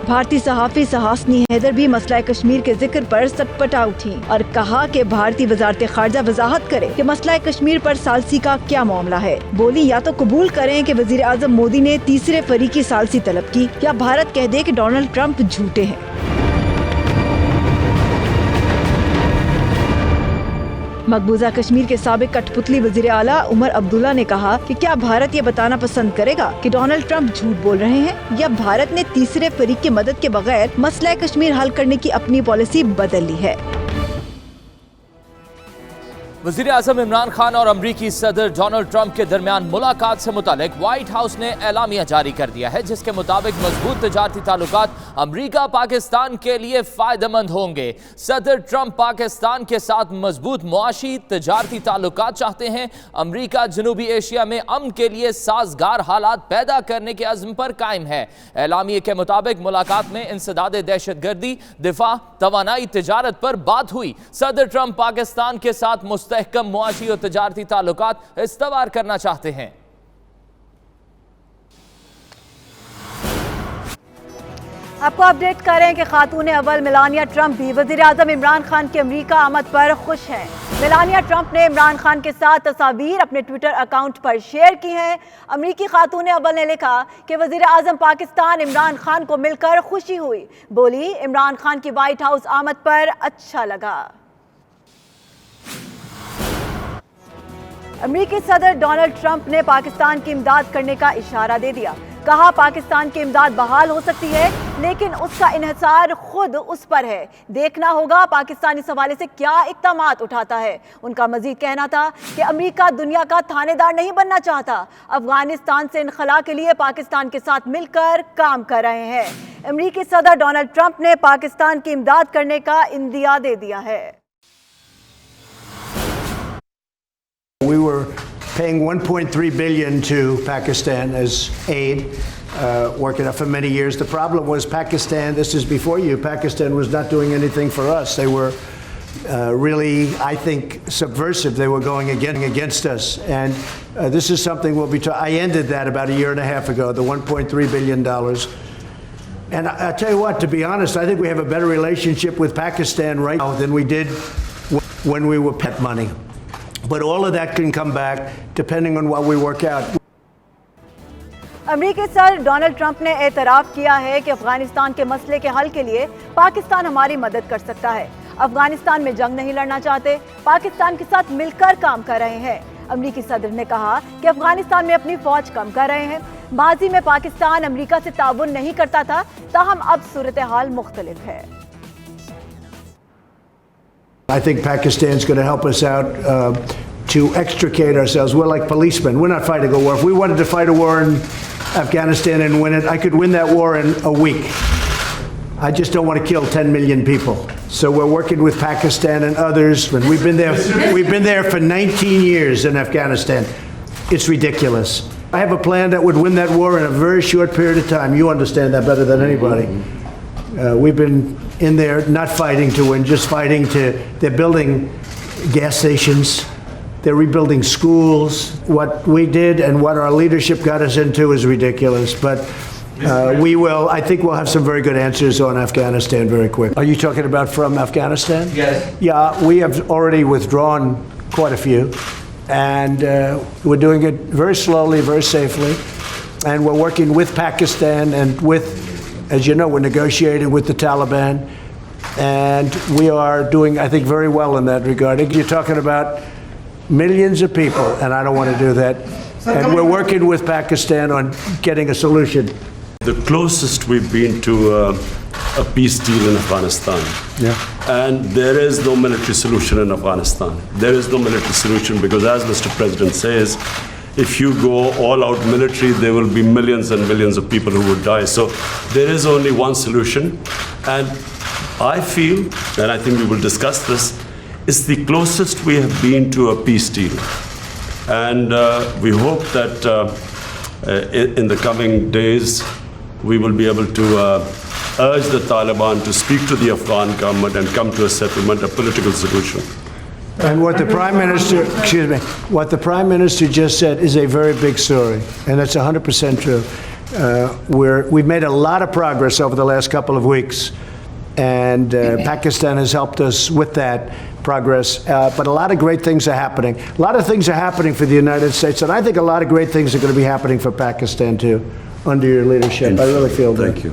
भारतीय सहाफी सहासनी हैदर भी मसला कश्मीर के जिक्र पर सटपटा उठी और कहा कि भारतीय वजारत खारजा वजाहत करे कि मसला कश्मीर पर सालसी का क्या मामला है। बोली, या तो कबूल करें कि वजीर आजम मोदी ने तीसरे फरीकी सालसी तलब की, या भारत कह दे कि डोनाल्ड ट्रंप झूठे हैं। मकबूजा कश्मीर के साबिक कठपुतली वजीर आला उमर अब्दुल्ला ने कहा कि क्या भारत ये बताना पसंद करेगा कि डोनाल्ड ट्रंप झूठ बोल रहे हैं, या भारत ने तीसरे फरीक की मदद के बगैर मसला कश्मीर हल करने की अपनी पॉलिसी बदल ली है। वज़ीर आज़म इमरान खान और अमरीकी सदर डोनाल्ड ट्रंप के दरमियान मुलाकात से मुतालिक व्हाइट हाउस ने एलामिया जारी कर दिया है, जिसके मुताबिक मजबूत तजारती ताल्लुकात अमरीका पाकिस्तान के लिए फायदेमंद होंगे। सदर ट्रंप पाकिस्तान के साथ मजबूत मुआशी तजारती ताल्लुकात चाहते हैं। अमरीका जनूबी एशिया में अमन के लिए साजगार हालात पैदा करने के अज़्म पर कायम है। एलामिया के मुताबिक मुलाकात में इंसदाद दहशतगर्दी, दिफा, तवानाई, तजारत पर बात हुई। सदर ट्रंप पाकिस्तान के साथ मुस्तहकम मुआशी और तजारती ताल्लुकात इस्तवार करना चाहते हैं। आपको अपडेट करें कि खातून अव्वल मेलानिया ट्रंप भी वज़ीर आज़म इमरान खान की अमरीका आमद पर खुश हैं। मेलानिया ट्रंप ने इमरान खान के साथ तस्वीर अपने ट्विटर अकाउंट पर शेयर की हैं। अमरीकी खातून अव्वल ने लिखा कि वज़ीर आज़म पाकिस्तान इमरान खान को मिलकर खुशी हुई। बोली, इमरान खान की व्हाइट हाउस आमद पर अच्छा लगा। अमरीकी सदर डोनाल्ड ट्रंप ने पाकिस्तान की इमदाद करने का इशारा दे दिया। कहा, पाकिस्तान की इमदाद बहाल हो सकती है, लेकिन उसका इन्हिसार खुद उस पर है। देखना होगा पाकिस्तान इस हवाले से क्या इक़दामात उठाता है। उनका मजीद कहना था कि अमरीका दुनिया का थानेदार नहीं बनना चाहता। अफगानिस्तान से इनखला के लिए पाकिस्तान के साथ मिलकर काम कर रहे हैं। अमरीकी सदर डोनाल्ड ट्रंप ने पाकिस्तान की इमदाद करने का इंदिया दे दिया है। We were paying $1.3 billion to Pakistan as aid, working out for many years. The problem was Pakistan, this is before you, Pakistan was not doing anything for us. They were really, I think, subversive. They were going against us. And this is something we'll be I ended that about a year and a half ago, the $1.3 billion. And I'll tell you what, to be honest, I think we have a better relationship with Pakistan right now than we did when we were pet money. But all of that can come back depending on what we work out. अमरीकी सदर डोनाल्ड ट्रंप ने एतराफ़ किया है कि अफगानिस्तान के मसले के हल के लिए पाकिस्तान हमारी मदद कर सकता है। अफगानिस्तान में जंग नहीं लड़ना चाहते, पाकिस्तान के साथ मिलकर काम कर रहे हैं। अमरीकी सदर ने कहा कि अफगानिस्तान में अपनी फौज कम कर रहे हैं। माजी में पाकिस्तान अमरीका से ताउन नहीं करता था, ताहम अब सूरत हाल मुख्तलिफ है। I think Pakistan's going to help us out to extricate ourselves. We're like policemen. We're not fighting a war. If we wanted to fight a war in Afghanistan and win it, I could win that war in a week. I just don't want to kill 10 million people. So we're working with Pakistan and others. And we've been there for 19 years in Afghanistan. It's ridiculous. I have a plan that would win that war in a very short period of time. You understand that better than anybody. We've been in there not fighting to win, just fighting to, they're building gas stations, they're rebuilding schools. What we did and what our leadership got us into is ridiculous, but I think we'll have some very good answers on Afghanistan very quick. Are you talking about from Afghanistan? Yes. Yeah, we have already withdrawn quite a few, and we're doing it very slowly, very safely, and we're working with Pakistan and with, as you know, we're negotiating with the Taliban, and we are doing, I think, very well in that regard. You're talking about millions of people, and I don't want to do that. And we're working with Pakistan on getting a solution. The closest we've been to a peace deal in Afghanistan. Yeah. And there is no military solution in Afghanistan. There is no military solution because, as Mr. President says, if you go all out military, there will be millions and millions of people who would die. So there is only one solution. And I feel, and I think we will discuss this, it's the closest we have been to a peace deal. And we hope that in the coming days, we will be able to urge the Taliban to speak to the Afghan government and come to a settlement, a political solution. And what the Prime Minister, excuse me, what the Prime Minister just said is a very big story, and that's 100% true. We've made a lot of progress over the last couple of weeks, and Pakistan has helped us with that progress. But a lot of great things are happening. A lot of things are happening for the United States, and I think a lot of great things are going to be happening for Pakistan too, under your leadership. I really feel that. Thank you.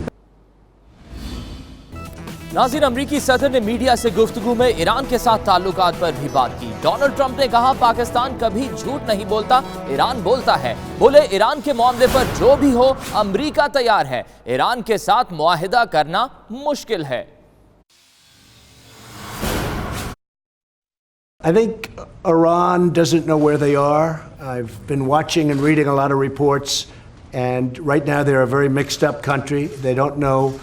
नाज़रीन, अमरीकी सदर ने मीडिया से गुफ्तगू में ईरान के साथ ताल्लुकात पर भी बात की। डोनाल्ड ट्रंप ने कहा, पाकिस्तान कभी झूठ नहीं बोलता, ईरान बोलता है। बोले, ईरान के मामले पर जो भी हो, अमरीका तैयार है। ईरान के साथ मुआहिदा करना मुश्किल है। I think Iran doesn't know where they are. I've been watching and reading a lot of reports, and right now they're a very mixed up country. They don't know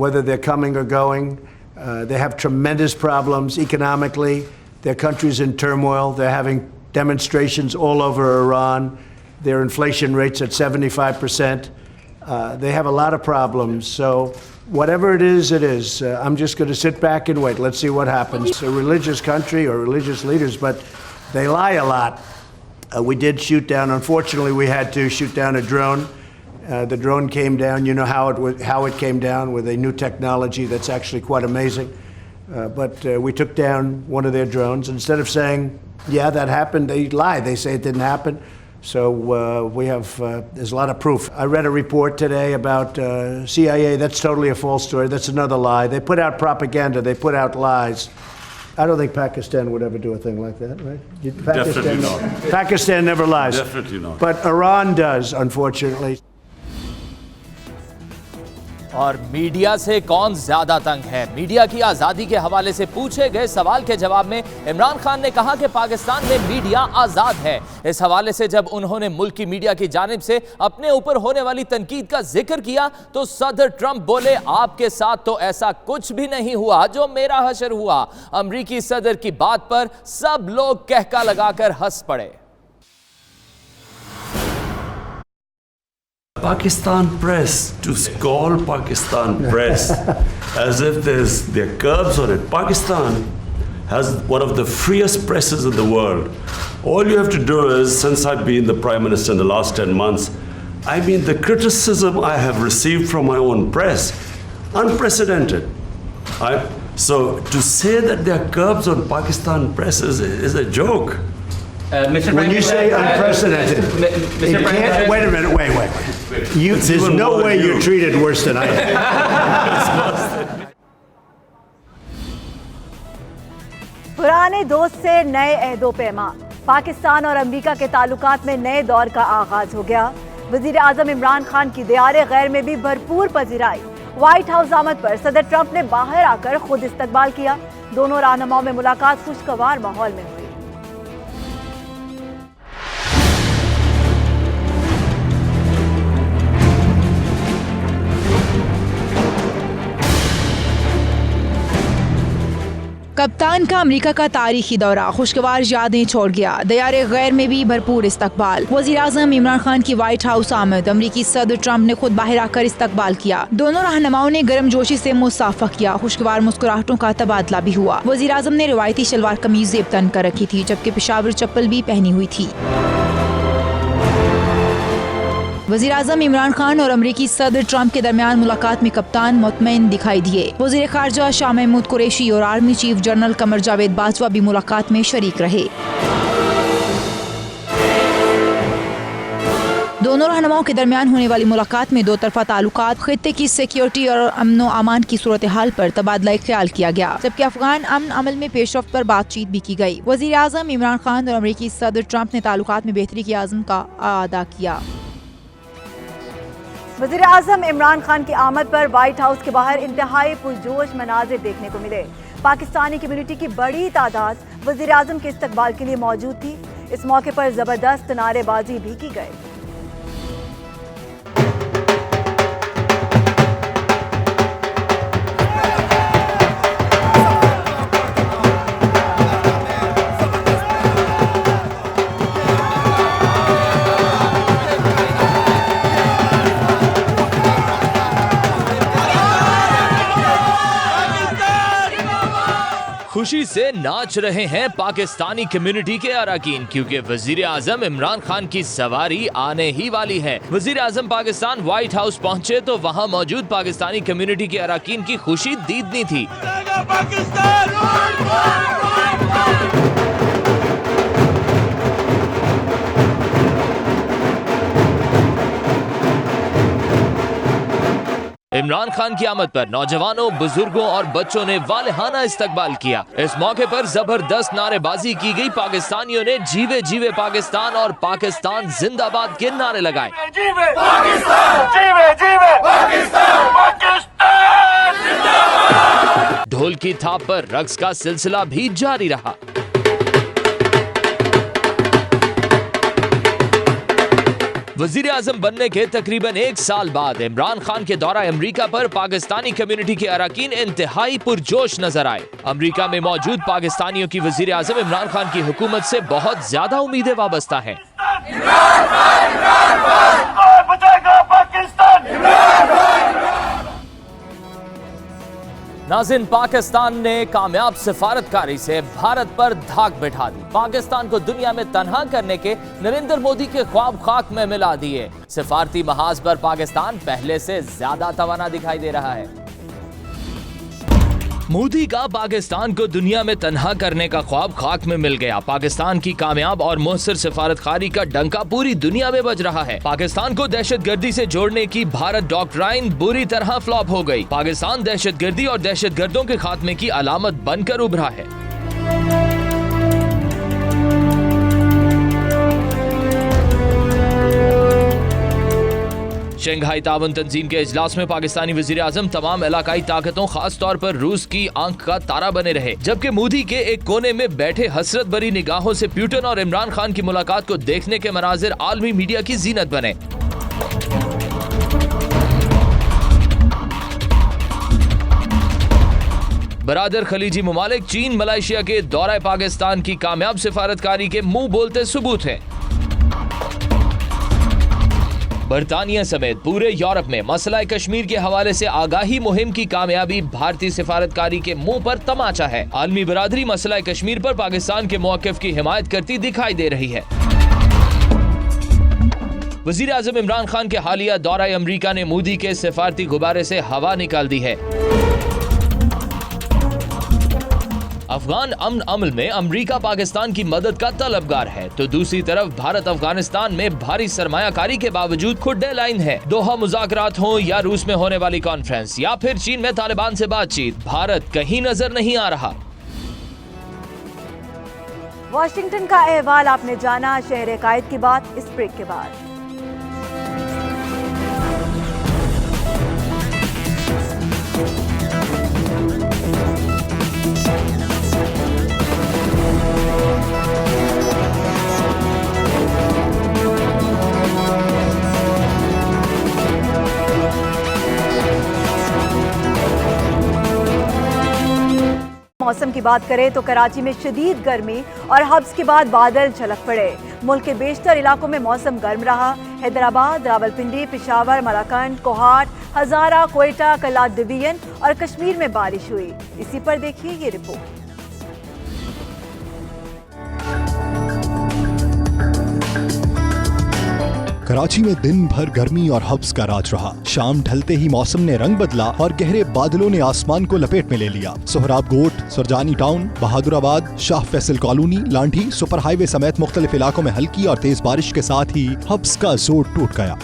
whether they're coming or going. They have tremendous problems economically. Their country's in turmoil. They're having demonstrations all over Iran. Their inflation rate's at 75%. They have a lot of problems. So whatever it is, it is. I'm just going to sit back and wait. Let's see what happens. It's a religious country or religious leaders, but they lie a lot. We did shoot down, unfortunately, we had to shoot down a drone The drone came down. You know how it came down with a new technology that's actually quite amazing. But we took down one of their drones. Instead of saying, yeah, that happened, they lie. They say it didn't happen. So we have, there's a lot of proof. I read a report today about CIA. That's totally a false story. That's another lie. They put out propaganda. They put out lies. I don't think Pakistan would ever do a thing like that, right? Definitely not. Pakistan never lies. Definitely not. But Iran does, unfortunately. और मीडिया से कौन ज्यादा तंग है? मीडिया की आजादी के हवाले से पूछे गए सवाल के जवाब में इमरान खान ने कहा कि पाकिस्तान में मीडिया आजाद है। इस हवाले से जब उन्होंने मुल्क की मीडिया की जानिब से अपने ऊपर होने वाली तनकीद का जिक्र किया तो सदर ट्रंप बोले, आपके साथ तो ऐसा कुछ भी नहीं हुआ जो मेरा हशर हुआ। अमरीकी सदर की बात पर सब लोग कहका लगाकर हंस पड़े। Pakistan press, to call Pakistan press as if there are curbs on it. Pakistan has one of the freest presses in the world. All you have to do is, since I've been the Prime Minister in the last 10 months, I mean, the criticism I have received from my own press, unprecedented. So to say that there are curbs on Pakistan press is a joke. When you say unprecedented, it can't, wait a minute, wait. There's no way you're treated worse than I am. पुराने दोस्त से नए अहदो पैमा। पाकिस्तान और अमेरिका के ताल्लुकात में नए दौर का आगाज हो गया। वजीर आजम इमरान खान की दियारे गैर में भी भरपूर पजीराई। व्हाइट हाउस आमद पर सदर ट्रंप ने बाहर आकर खुद इस्तकबाल किया। दोनों रहनुमाओं में मुलाकात खुशगवार माहौल में हुई। कप्तान का अमेरिका का तारीखी दौरा खुशगवार यादें छोड़ गया। दियारे गैर में भी भरपूर इस्तकबाल। वज़ीर आज़म इमरान खान की व्हाइट हाउस आमद। अमरीकी सदर ट्रंप ने खुद बाहर आकर इस्तकबाल किया। दोनों रहनुमाओं ने गर्मजोशी से मुसाफा किया। खुशगवार मुस्कुराहटों का तबादला भी हुआ। वज़ीर आज़म ने रिवायती शलवार कमीज ज़ेब तन कर रखी थी, जबकि पेशावर चप्पल भी पहनी हुई थी। वज़ीर आज़म इमरान खान और अमरीकी सदर ट्रंप के दरमियान मुलाकात में कप्तान मुतमईन दिखाई दिए। वज़ीर ख़ारजा शाह महमूद कुरैशी और army chief general Qamar Javed Bajwa भी मुलाकात में शरीक रहे। दोनों रहनुमाओं के दरमियान होने वाली मुलाकात में दो तरफा ताल्लुकात, खित्ते की सिक्योरिटी और अमन अमान की सूरत हाल पर तबादला ख्याल किया गया, जबकि अफगान अमन अमल में पेशरफ्त पर बातचीत भी की गई। वज़ीर आज़म इमरान खान और अमरीकी सदर ट्रंप ने ताल्लुकात में बेहतरी की आज़म का अदा किया। वज़ीर आज़म इमरान खान की आमद पर व्हाइट हाउस के बाहर इंतहाई पुरजोश मनाजिर देखने को मिले। पाकिस्तानी कम्युनिटी की बड़ी तादाद वज़ीर आज़म के इस्तकबाल के लिए मौजूद थी। इस मौके पर जबरदस्त नारेबाजी भी की गई। खुशी से नाच रहे हैं पाकिस्तानी कम्युनिटी के अरकान, क्योंकि वजीर आजम इमरान खान की सवारी आने ही वाली है। वजीर आजम पाकिस्तान व्हाइट हाउस पहुंचे तो वहां मौजूद पाकिस्तानी कम्युनिटी के अरकान की खुशी दीदनी थी। इमरान खान की आमद पर नौजवानों, बुजुर्गों और बच्चों ने वालेहाना इस्तकबाल किया। इस मौके पर जबरदस्त नारेबाजी की गई। पाकिस्तानियों ने जीवे जीवे पाकिस्तान और पाकिस्तान जिंदाबाद के नारे लगाए। जीवे पाकिस्तान, जीवे जीवे पाकिस्तान, पाकिस्तान जिंदाबाद। ढोल की थाप पर रक्स का सिलसिला भी जारी रहा। वजीर आजम बनने के तकरीबन 1 साल बाद इमरान खान के दौरा अमेरिका पर पाकिस्तानी कम्युनिटी के अरकान इंतहाई पुरजोश नजर आए। अमेरिका में मौजूद पाकिस्तानियों की वजीर आजम इमरान खान की हुकूमत से बहुत ज्यादा उम्मीदें वाबस्ता हैं। नाज़रीन, पाकिस्तान ने कामयाब सिफारतकारी से भारत पर धाक बिठा दी। पाकिस्तान को दुनिया में तन्हा करने के नरेंद्र मोदी के ख्वाब खाक में मिला दिए। सिफारती महाज पर पाकिस्तान पहले से ज्यादा तवाना दिखाई दे रहा है। मोदी का पाकिस्तान को दुनिया में तन्हा करने का ख्वाब खाक में मिल गया। पाकिस्तान की कामयाब और मुहस्सिर सिफारतखारी का डंका पूरी दुनिया में बज रहा है। पाकिस्तान को दहशतगर्दी से जोड़ने की भारत डॉक्ट्राइन बुरी तरह फ्लॉप हो गई। पाकिस्तान दहशतगर्दी और दहशतगर्दों के खात्मे की अलामत बनकर उभरा है। शंघाई ताउन तंजीम के इजलास में पाकिस्तानी वजीर आजम तमाम इलाकाई ताकतों, खास तौर पर रूस की आंख का तारा बने रहे, जबकि मोदी के एक कोने में बैठे हसरत भरी निगाहों से पुतिन और इमरान खान की मुलाकात को देखने के मनाजिर आलमी मीडिया की जीनत बने। बरादर खलीजी ममालिक चीन, मलेशिया के दौरा पाकिस्तान की कामयाब सिफारतकारी के मुंह बोलते सबूत है। बरतानिया समेत पूरे यूरोप में मसला कश्मीर के हवाले से आगाही मुहिम की कामयाबी भारतीय सिफारतकारी के मुंह पर तमाचा है। आलमी बरादरी मसला कश्मीर पर पाकिस्तान के मौक़िफ़ की हिमायत करती दिखाई दे रही है। वज़ीर आज़म इमरान खान के हालिया दौरा अमरीका ने मोदी के सिफारती गुब्बारे से हवा निकाल दी है। अफगान अमन अमल में अमरीका पाकिस्तान की मदद का तलबगार है, तो दूसरी तरफ भारत अफगानिस्तान में भारी सरमायाकारी के बावजूद खुद डेडलाइन है। दोहा मुज़ाकरात हों या रूस में होने वाली कॉन्फ्रेंस या फिर चीन में तालिबान से बातचीत, भारत कहीं नजर नहीं आ रहा। वॉशिंगटन का अहवाल आपने जाना। शहर कायद की बात इस ब्रेक के बाद। मौसम की बात करें तो कराची में शदीद गर्मी और हब्स के बाद बादल झलक पड़े। मुल्क के बेशतर इलाकों में मौसम गर्म रहा। हैदराबाद, रावलपिंडी, पेशावर, मलाकंड, कोहाट, हजारा, कोयटा, कलात डिवीजन और कश्मीर में बारिश हुई। इसी पर देखिए ये रिपोर्ट। कराची में दिन भर गर्मी और हब्स का राज रहा। शाम ढलते ही मौसम ने रंग बदला और गहरे बादलों ने आसमान को लपेट में ले लिया। Sohrab Goth, Surjani town, Bahadurabad, Shah Faisal colony, Landhi, super highway समेत मुख्तलिफ इलाकों में हल्की और तेज बारिश के साथ ही हब्स का जोर टूट गया।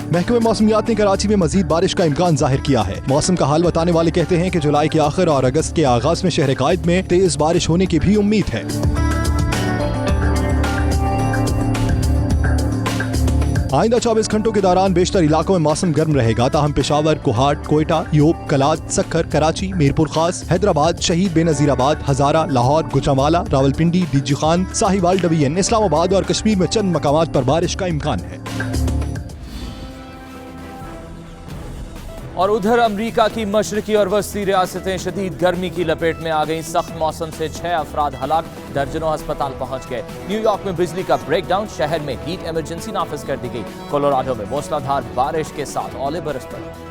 महकमे मौसमियात ने कराची में मजीद बारिश का इम्कान जाहिर किया है। मौसम का हाल बताने वाले कहते हैं कि जुलाई के आखिर और अगस्त के आगाज में शहर कायद में तेज बारिश होने की भी उम्मीद है। आइंदा 24 घंटों के दौरान बेशतर इलाकों में मौसम गर्म रहेगा, ताहम पेशावर, कोहाट, कोयटा, योब, कलात, सक्खर, कराची, मीरपुर खास, हैदराबाद, शहीद बेनजीराबाद, हजारा, लाहौर, गुजरांवाला, रावलपिंडी, डीजी खान, साहिवाल डिवीजन, इस्लामाबाद और कश्मीर में चंद मकामात पर बारिश का इम्कान है। और उधर अमरीका की मशरकी और वस्ती रियासतें शदीद गर्मी की लपेट में आ गईं। सख्त मौसम से 6 अफराद हलाक, दर्जनों अस्पताल पहुंच गए। न्यूयॉर्क में बिजली का ब्रेकडाउन, शहर में हीट इमरजेंसी नाफिज कर दी गई। कोलोराडो में मूसलाधार बारिश के साथ ओले बरस पड़े।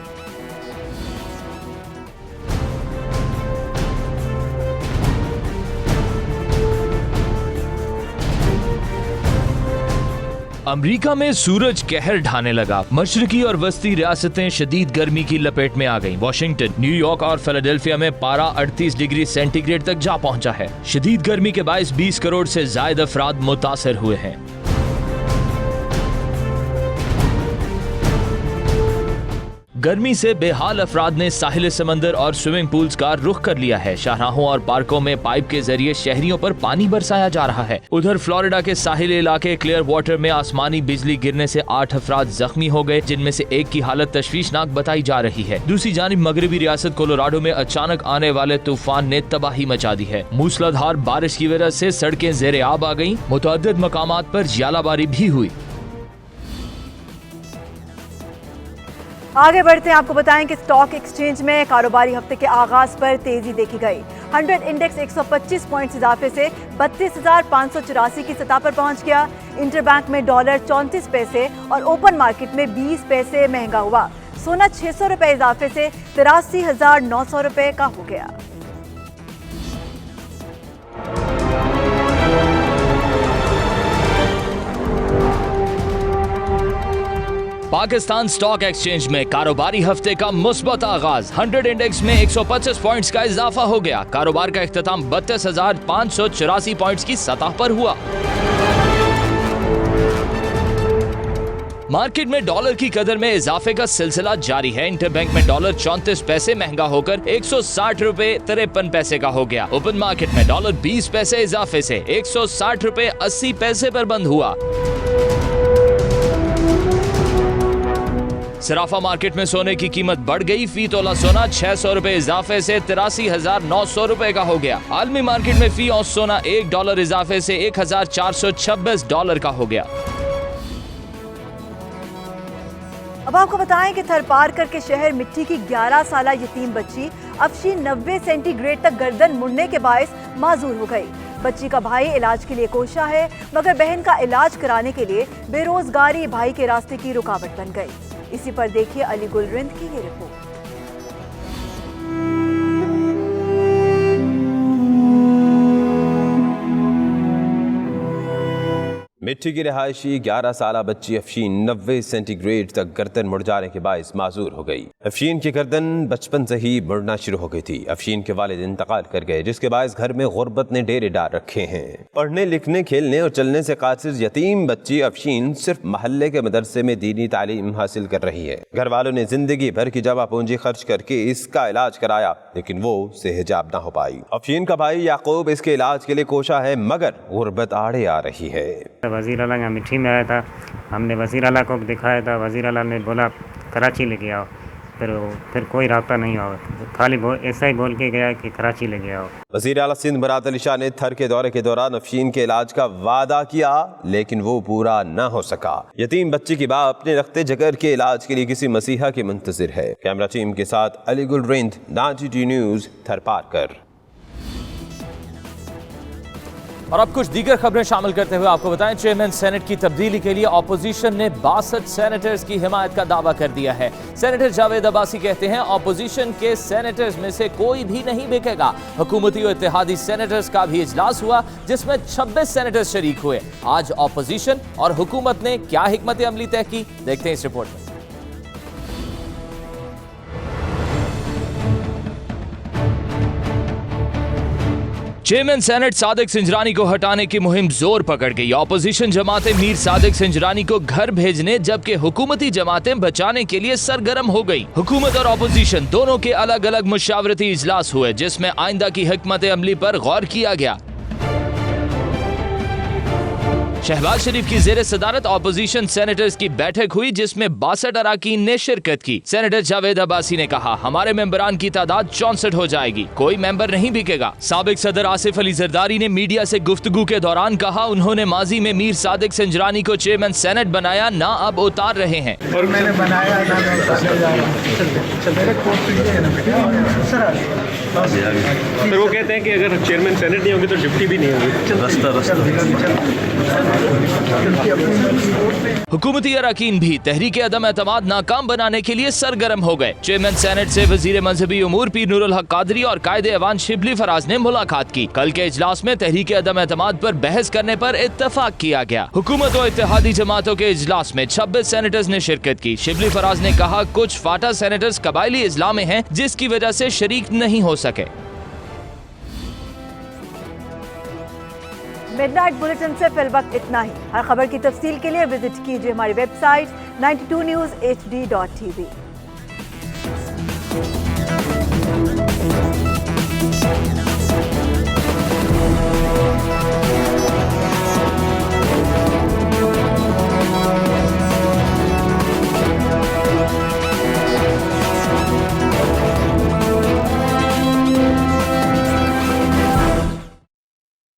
अमरीका में सूरज कहर ढाने लगा। मशरकी और वस्ती रियासतें शदीद गर्मी की लपेट में आ गईं। वाशिंगटन, न्यूयॉर्क और फिलाडेल्फिया में पारा 38 डिग्री सेंटीग्रेड तक जा पहुंचा है। शदीद गर्मी के बायस 20 करोड़ से ज्यादा अफराद मुतासर हुए हैं। गर्मी से बेहाल अफराद ने साहिल समंदर और स्विमिंग पूल्स का रुख कर लिया है। शाहराहों और पार्कों में पाइप के जरिए शहरियों पर पानी बरसाया जा रहा है। उधर फ्लोरिडा के साहिल इलाके क्लियर वाटर में आसमानी बिजली गिरने से 8 अफराद जख्मी हो गए, जिनमें से एक की हालत तशवीशनाक बताई जा रही है। दूसरी जानिब मगरबी रियासत कोलोराडो में अचानक आने वाले तूफान ने तबाही मचा दी है। मूसलाधार बारिश की वजह से सड़कें ज़ेरे आब आ गईं। मुतअद्दिद मकामात पर ज्यालाबारी भी हुई। आगे बढ़ते हैं, आपको बताएं कि स्टॉक एक्सचेंज में कारोबारी हफ्ते के आगाज पर तेजी देखी गई। 100 इंडेक्स 125 पॉइंट्स इजाफे से 32,584 की सतह पर पहुंच गया। इंटरबैंक में डॉलर 34 पैसे और ओपन मार्केट में 20 पैसे महंगा हुआ। सोना 600 रुपए इजाफे से 83,900 रुपए का हो गया। पाकिस्तान स्टॉक एक्सचेंज में कारोबारी हफ्ते का मुस्बत आगाज। 100 इंडेक्स में 125 पॉइंट्स का इजाफा हो गया। कारोबार का इख्तिताम 32,584 पॉइंट्स की सतह पर हुआ। मार्केट में डॉलर की कदर में इजाफे का सिलसिला जारी है। इंटरबैंक में डॉलर 34 पैसे महंगा होकर 160 रुपए 53 पैसे का हो गया। ओपन मार्केट में डॉलर 20 पैसे इजाफे से 160 रुपए 80 पैसे पर बंद हुआ। सराफा मार्केट में सोने की कीमत बढ़ गई। फी तोला सोना 600 रुपए इजाफे से 83,900 रुपए का हो गया। आलमी मार्केट में फी औंस सोना $1 इजाफे से 1,426 डॉलर का हो गया। अब आपको बताएं कि थरपारकर के शहर मिट्टी की 11 साला यतीम बच्ची अफशीन 90 सेंटीग्रेड तक गर्दन मुड़ने के बायस माजूर हो गई। बच्ची का भाई इलाज के लिए कोशा है, मगर बहन का इलाज कराने के लिए बेरोजगारी भाई के रास्ते की रुकावट बन गई। इसी पर देखिए अली गुलरिंद की ये रिपोर्ट। मिट्टी की रिहायशी 11 साला बच्ची अफशीन 90 सेंटीग्रेड तक गर्दन मुड़ जाने के बायस माजूर हो गई। अफशीन की गर्दन बचपन से ही मुड़ना शुरू हो गई थी। अफशीन के वालिद इंतकाल कर गए, जिसके बायस घर में गुर्बत ने डेरे डाल रखे हैं। पढ़ने लिखने खेलने और चलने से कासिर यतीम बच्ची अफशीन सिर्फ महल्ले के मदरसे में दीनी तालीम हासिल कर रही है। घर वालों ने जिंदगी भर की जमा पूंजी खर्च करके इसका इलाज कराया, लेकिन वो सेहजाब ना हो पाई। अफशीन का भाई याकूब इसके इलाज के लिए कोशा है, मगर गुर्बत आड़े आ रही है। वज़ीर आला यहाँ मिट्टी में आया था, हमने वज़ीर आला को दिखाया था। वज़ीर आला ने बोला कराची लेके आओ, फिर कोई रास्ता नहीं हुआ, खाली ऐसा ही बोल के गया कि कराची लेके आओ। वज़ीर आला सिंध मुराद अली शाह ने थर के दौरे के दौरान अफशीन के इलाज का वादा किया, लेकिन वो पूरा न हो सका। यतीम बच्ची की बाप अपने रखते जगर के इलाज के लिए किसी मसीहा के मुंतज़िर है। कैमरा टीम के साथ अली गुलरिंद, 92 न्यूज़, थरपारकर। और अब कुछ दीगर खबरें शामिल करते हुए आपको बताएं, चेयरमैन सेनेट की तब्दीली के लिए ऑपोजिशन ने 62 सेनेटर्स की हिमायत का दावा कर दिया है। सेनेटर जावेद अब्बासी कहते हैं ऑपोजिशन के सेनेटर्स में से कोई भी नहीं बिकेगा। हुकूमती और इत्तेहादी सेनेटर्स का भी इजलास हुआ, जिसमें 26 सेनेटर्स शरीक हुए। आज ऑपोजिशन और हुकूमत ने क्या हिकमत अमली तय की, देखते हैं इस रिपोर्ट में। चेयरमैन सेनेट सादिक सिंजरानी को हटाने की मुहिम जोर पकड़ गई। ऑपोजिशन जमातें मीर सादिक सिंजरानी को घर भेजने, जबकि हुकूमती जमातें बचाने के लिए सरगर्म हो गई। हुकूमत और ऑपोजिशन दोनों के अलग अलग मुशावरती इजलास हुए, जिसमें आइंदा की हिकमत अमली पर गौर किया गया। शहबाज शरीफ की जेर सदारत ऑपोजिशन सेनेटर्स की बैठक हुई, जिसमें 62 अरकान ने शिरकत की। सेनेटर जावेद अब्बासी ने कहा, हमारे मेंबरान की तादाद 64 हो जाएगी, कोई मेंबर नहीं बिकेगा। साबिक सदर आसिफ अली जरदारी ने मीडिया से गुफ्तगू के दौरान कहा, उन्होंने माजी में मीर सादिक सिंजरानी को चेयरमैन सेनेट बनाया, ना अब उतार रहे हैं। और मैंने बनाया फिर वो कहते हैं कि अगर चेयरमैन सेनेट नहीं होंगे तो डिप्टी भी नहीं होंगे। हुकूमती अरकान भी तहरीक अदम एतमाद नाकाम बनाने के लिए सरगर्म हो गए। चेयरमैन सेनेट से वजीर मजहबी उमूर पीर नूरुल हक कादरी और कायदे अवान शिबली फराज ने मुलाकात की। कल के इजलास में तहरीक अदम एतमाद पर बहस करने पर इत्तफाक किया गया। हुकूमत और इत्तेहादी जमातों के इजलास में 26 सेनेटर्स ने शिरकत की। शिबली फराज ने कहा, कुछ फाटा सेनेटर्स कबायली इजला में हैं, जिसकी वजह से शरीक नहीं हो सके। मिडनाइट बुलेटिन से फिलवक्त इतना ही। हर खबर की तफसील के लिए विजिट कीजिए हमारी वेबसाइट 92newshd.tv।